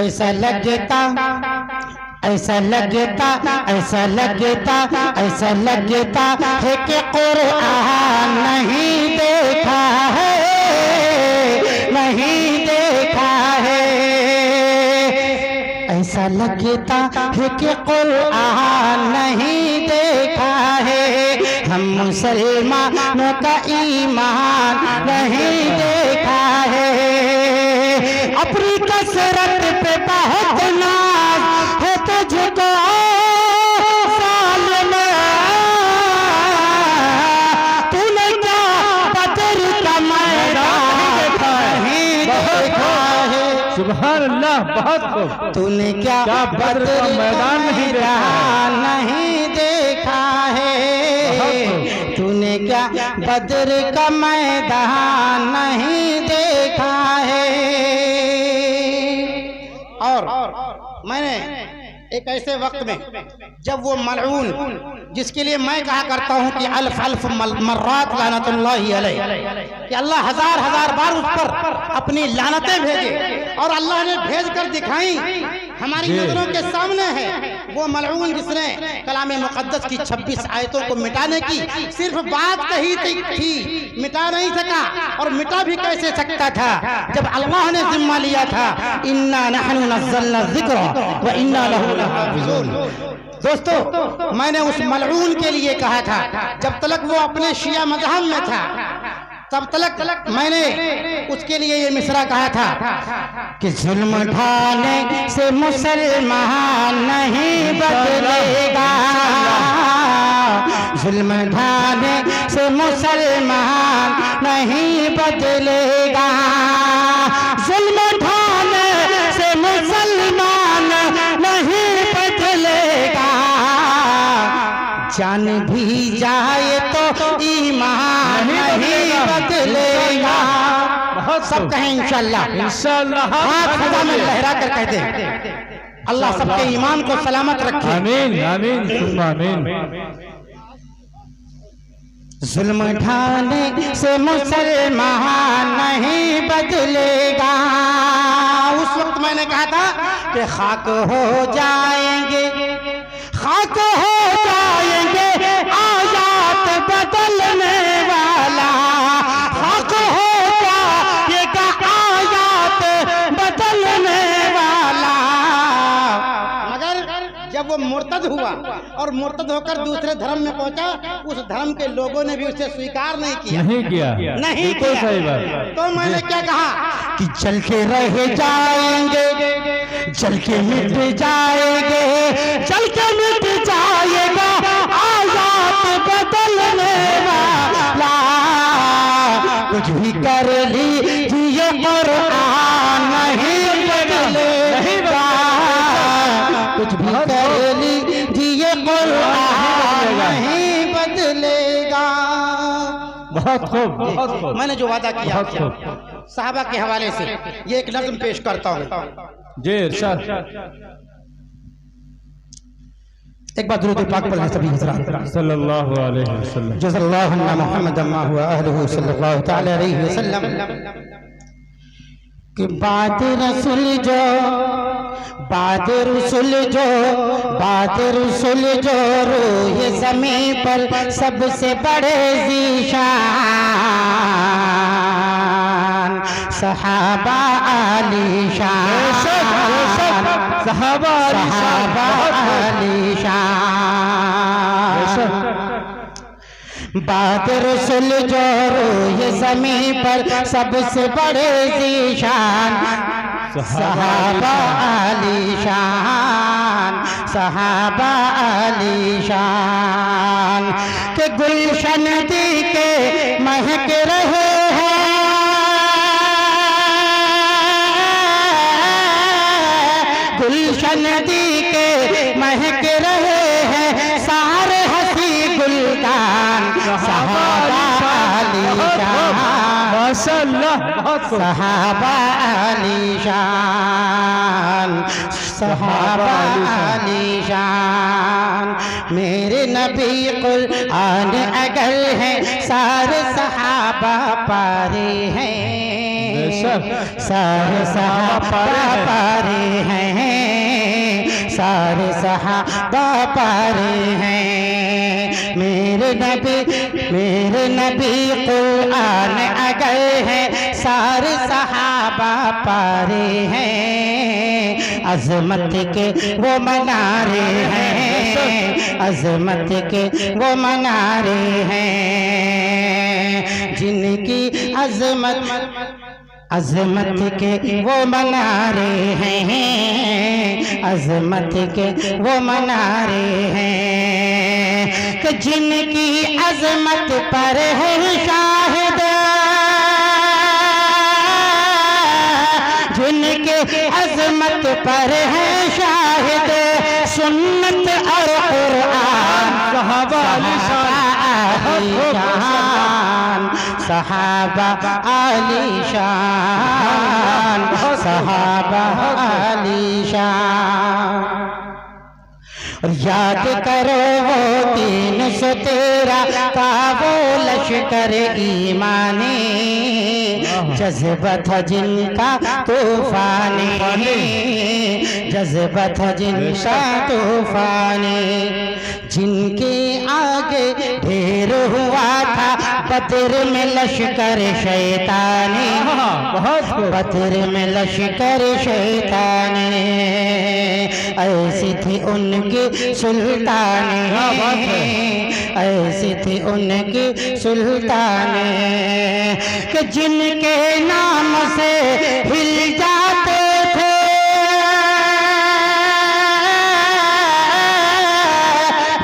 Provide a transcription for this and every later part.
ऐसा लगता ऐसा लगता ऐसा लगता ऐसा लगता है कि कुरान नहीं देखा है, नहीं देखा है। ऐसा लगता है कि कुरान नहीं देखा है, हम मुसलमानों का ईमान नहीं देखा है। अपनी कसरत पे बहुत नाज है तुझको सामने, तूने क्या बदर का मैदान नहीं देखा है। सुभान अल्लाह, बहुत खूब। तूने क्या बदर का मैदान नहीं देखा है, तूने क्या बदर का मैदान नहीं देखा है। और मैंने एक ऐसे वक्त में जब वो मलऊन जिसके लिए मैं कहा करता हूँ कि अल्फ अल्फ मर्रात लानतुल्लाहि अलैह, कि अल्लाह हजार हजार बार उस पर अपनी लानतें भेजे, और अल्लाह ने भेज कर दिखाई, हमारी नजरों के सामने है। वो मलऊन जिसने कलाम मुक़द्दस की 26 आयतों को मिटाने की सिर्फ बात कही थी, मिटा नहीं सका। और मिटा भी कैसे सकता था जब अल्लाह ने जिम्मा लिया था, इन्ना नहनु नज़्ज़लना ज़िक्रा व इन्ना लहू लहाफ़िज़ून। दोस्तों, मैंने उस मलऊन के लिए कहा था, जब तक वो अपने शिया मज़हब में था तब तक मैंने उसके लिए ये मिसरा कहा था कि जुल्म ढाने से मुसलमान नहीं बदलेगा, जुल्म ढाने से मुसलमान नहीं बदलेगा, जुल्म ढाने से मुसलमान नहीं बदलेगा। जान भी जाए तो ईमान नहीं बदलेगा। सब कहें इंशाअल्लाह, इंशाअल्लाह। हाथ खजा में लहरा कर कहते हैं, अल्लाह सबके ईमान को सलामत रखे। आमीन आमीन आमीन। जुल्म ढाने से मुसलमान नहीं बदलेगा। उस वक्त मैंने कहा था कि खाक हो जाएंगे, खाक हो जाएंगे आयात बदलने वाला, खाक हो जाएगा आयात बदलने वाला। मगर जब वो मुर्तद हुआ और मुर्तद होकर दूसरे धर्म में पहुंचा, उस धर्म के लोगों ने भी उसे स्वीकार नहीं किया, नहीं किया, नहीं किया। सही बात। तो मैंने क्या कहा कि चल के रह जाएंगे, चल के मिट जाएंगे, चल के मिट जाएगा आयात बदलने वाला। कुछ भी कर लीजिए कुरान नहीं बदलेगा, कुछ भी कर लीजिए कुरान नहीं बदलेगा। बहुत खूब, बहुत खूब। मैंने जो वादा किया साहबा के हवाले से ये एक नज़्म पेश करता हूँ। जी इरशाद। एक बार दुरूद पाक पढ़ें सभी हज़रात। सल्लल्लाहु अलैहि वसल्लम। जज़ल्लाहु अन्ना मुहम्मदन व अहलुहु सल्लल्लाहु तआला अलैहि वसल्लम। कि बाद रसूल जो, बाद रसूल जो, बाद रसूल जो रूह ज़मीं पर सबसे बड़े ज़ीशान सहाबा आलीशान, सहाबा आलीशान। बाद रसूल जो रूह ज़मीं पर सबसे बड़े ज़ीशान सहाबा आलीशान, सहाबा आलीशान। के गुलशन दी के महक रहे हैं, गुलशन दी के महक रहे हैं सारे हंसी गुलदान सहाबा आलीशान, माशाअल्लाह। सहाबा आलीशान, सहाबा आलीशान। मेरे नबी कुरान अगर है सारे सहाबा पारे हैं, सारे सहाबा पारे हैं, सारे सहाबा पारे हैं। मेरे नबी कुरान अगर है, सारे सहाबा पारे हैं। अजमत के वो मनारे हैं, अजमत के वो मनारे हैं, जिनकी अजमत के वो मनारे हैं, अजमत के वो मनारे हैं, कि जिनकी अजमत पर है शाहिद, जिनके अजमत पर है शाहिद, सुन्नत और कुरान। सहाबा सहाबा आलीशान, सहाबा आलीशान। याद करो वो 313 का वो लश्कर ईमानी, जज्बा था जिनका तूफानी, जज्बा था जिनका तूफानी, जिनके आगे ढेर हुआ था बद्र में लश्कर शैतानी, बद्र में लश्कर शैतानी। ऐसी थी उनकी सुल्तानी, ऐसी थी उनकी सुल्तानी, कि जिनके नाम से हिल जाते थे,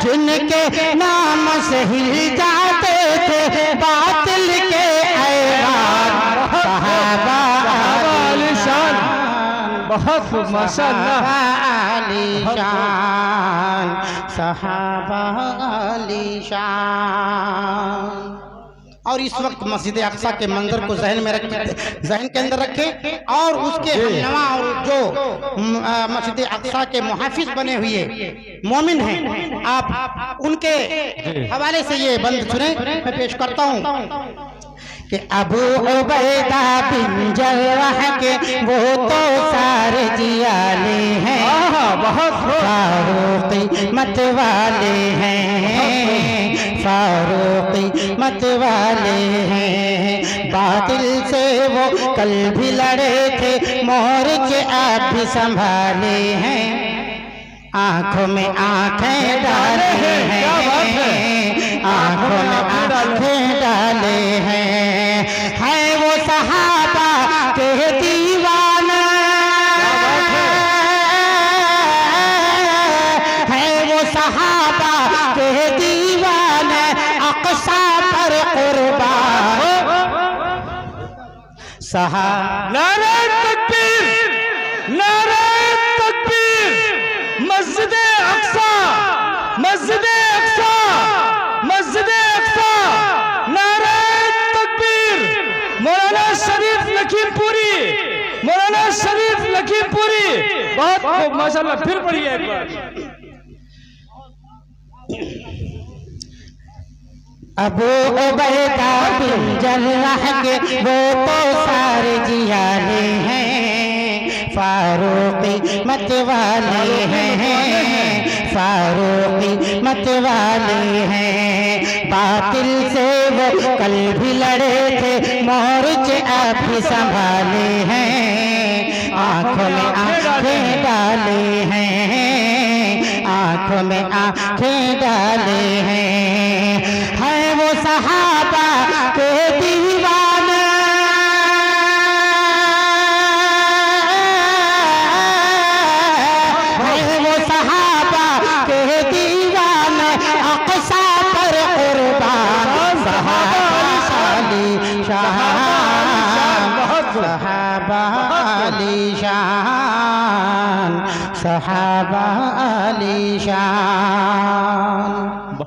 जिनके नाम से हिल जाते थे बातिल के ऐवान। सहाबा आलीशान, बहुत खूब माशाअल्लाह। आलीशान, सहाबा आलीशान। और इस वक्त मस्जिद अक्सा के मंजर को जहन के अंदर रखें, और उसके हमनवा और जो मस्जिद अक्सा के मुहाफिज बने हुए मोमिन हैं, आप उनके हवाले से ये बंद सुने, मैं पेश करता हूँ कि अबू उबैदा बिन जर्राह के वो तो सारे जियाले हैं, बहुत फारूकी मत वाले हैं, फारूकी मत वाले हैं। बातिल से वो कल भी लड़े थे, मोर्चे आप भी संभाले हैं, आंखों में आंखें डाले हैं, आंखों में आंखें डाले हैं। है वो सहाबा के दीवाना, है वो सहाबा के दीवाना, अक़सा पर कुर्बान। नारे तकबीर, नारे तकबीर, मस्जिद अक्सा, मस्जिद अक्सा, मस्जिद अक्सा, नारे तकबीर। मौलाना शरीफ लखीमपुरी, मौलाना शरीफ लखीमपुरी, बहुत खूब माशाअल्लाह। फिर पढ़िए एक बार। अबू उबैदा बिन जर्राह के वो तो सारे जियाले हैं, फारूकी मत वाले हैं, फारूकी मत वाले हैं। बातिल से वो कल भी लड़े थे, मोर्चे आप भी संभाले हैं, आंखों में आंखें डाले हैं, आंखों में आंखें डाले हैं। है वो सहाबा के दीवाना, है वो सहाबा के दीवाना, अक़सा पर कुर्बान। सहाबा आलीशान, सहाबा आलीशान, सहाबा आलीशान।